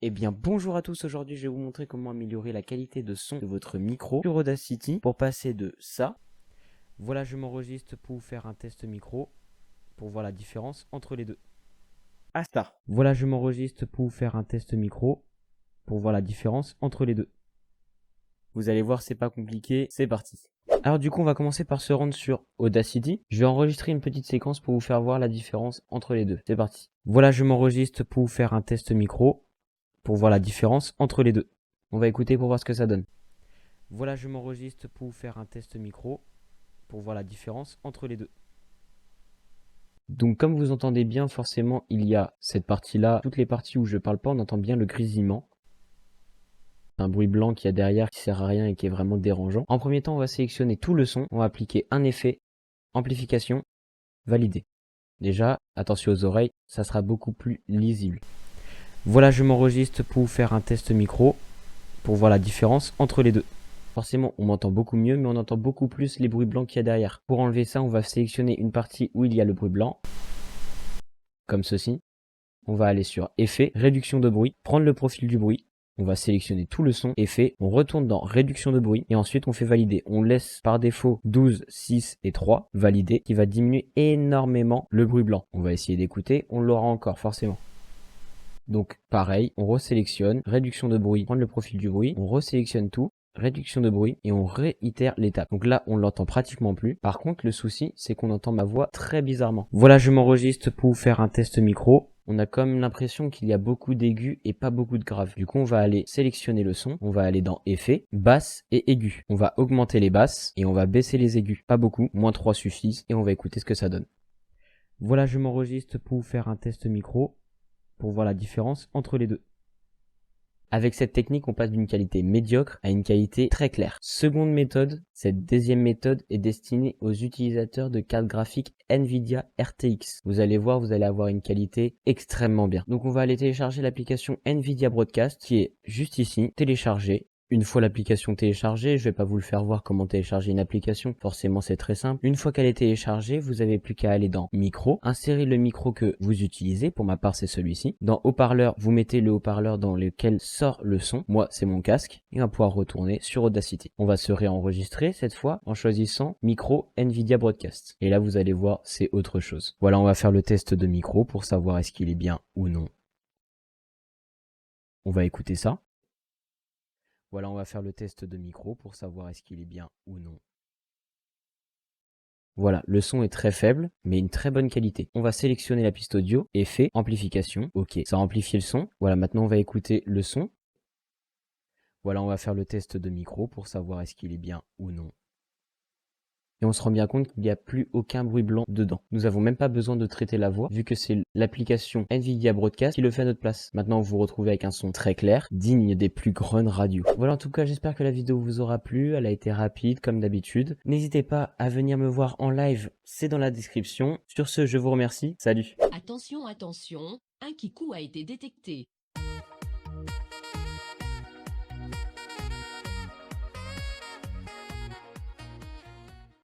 Eh bien bonjour à tous, aujourd'hui je vais vous montrer comment améliorer la qualité de son de votre micro sur Audacity pour passer de ça. Voilà, je m'enregistre pour vous faire un test micro pour voir la différence entre les deux. À ça. Voilà, je m'enregistre pour vous faire un test micro pour voir la différence entre les deux. Vous allez voir, c'est pas compliqué, c'est parti. Alors du coup, on va commencer par se rendre sur Audacity. Je vais enregistrer une petite séquence pour vous faire voir la différence entre les deux. C'est parti. Voilà, je m'enregistre pour vous faire un test micro pour voir la différence entre les deux. On va écouter pour voir ce que ça donne. Voilà, je m'enregistre pour vous faire un test micro pour voir la différence entre les deux. Donc comme vous entendez bien, forcément, il y a cette partie-là. Toutes les parties où je parle pas, on entend bien le grésillement. Un bruit blanc qu'il y a derrière qui sert à rien et qui est vraiment dérangeant. En premier temps, on va sélectionner tout le son. On va appliquer un effet, amplification, valider. Déjà, attention aux oreilles, ça sera beaucoup plus lisible. Voilà, je m'enregistre pour vous faire un test micro pour voir la différence entre les deux. Forcément, on m'entend beaucoup mieux, mais on entend beaucoup plus les bruits blancs qu'il y a derrière. Pour enlever ça, on va sélectionner une partie où il y a le bruit blanc, comme ceci. On va aller sur Effet, Réduction de bruit, prendre le profil du bruit. On va sélectionner tout le son, Effet, on retourne dans Réduction de bruit, et ensuite on fait valider. On laisse par défaut 12, 6 et 3, valider, qui va diminuer énormément le bruit blanc. On va essayer d'écouter, on l'aura encore forcément. Donc pareil, on resélectionne, réduction de bruit, prendre le profil du bruit, on resélectionne tout, réduction de bruit et on réitère l'étape. Donc là, on l'entend pratiquement plus. Par contre, le souci, c'est qu'on entend ma voix très bizarrement. Voilà, je m'enregistre pour vous faire un test micro. On a comme l'impression qu'il y a beaucoup d'aigus et pas beaucoup de graves. Du coup, on va aller sélectionner le son. On va aller dans Effets, basse et aigu. On va augmenter les basses et on va baisser les aigus. Pas beaucoup, moins 3 suffisent et on va écouter ce que ça donne. Voilà, je m'enregistre pour vous faire un test micro pour voir la différence entre les deux. Avec cette technique, on passe d'une qualité médiocre à une qualité très claire. Seconde méthode, cette deuxième méthode est destinée aux utilisateurs de cartes graphiques Nvidia RTX. Vous allez voir, vous allez avoir une qualité extrêmement bien. Donc on va aller télécharger l'application Nvidia Broadcast qui est juste ici, télécharger. Une fois l'application téléchargée, je vais pas vous le faire voir comment télécharger une application, forcément c'est très simple. Une fois qu'elle est téléchargée, vous avez plus qu'à aller dans micro, insérer le micro que vous utilisez, pour ma part c'est celui-ci. Dans haut-parleur, vous mettez le haut-parleur dans lequel sort le son, moi c'est mon casque, et on va pouvoir retourner sur Audacity. On va se réenregistrer cette fois en choisissant micro Nvidia Broadcast. Et là vous allez voir, c'est autre chose. Voilà, on va faire le test de micro pour savoir est-ce qu'il est bien ou non. On va écouter ça. Voilà, on va faire le test de micro pour savoir est-ce qu'il est bien ou non. Voilà, le son est très faible, mais une très bonne qualité. On va sélectionner la piste audio, effet, amplification. Ok, ça a amplifié le son. Voilà, maintenant on va écouter le son. Voilà, on va faire le test de micro pour savoir est-ce qu'il est bien ou non. Et on se rend bien compte qu'il n'y a plus aucun bruit blanc dedans. Nous n'avons même pas besoin de traiter la voix, vu que c'est l'application Nvidia Broadcast qui le fait à notre place. Maintenant, vous vous retrouvez avec un son très clair, digne des plus grandes radios. Voilà, en tout cas, j'espère que la vidéo vous aura plu. Elle a été rapide, comme d'habitude. N'hésitez pas à venir me voir en live, c'est dans la description. Sur ce, je vous remercie. Salut! Attention, attention, un kikou a été détecté.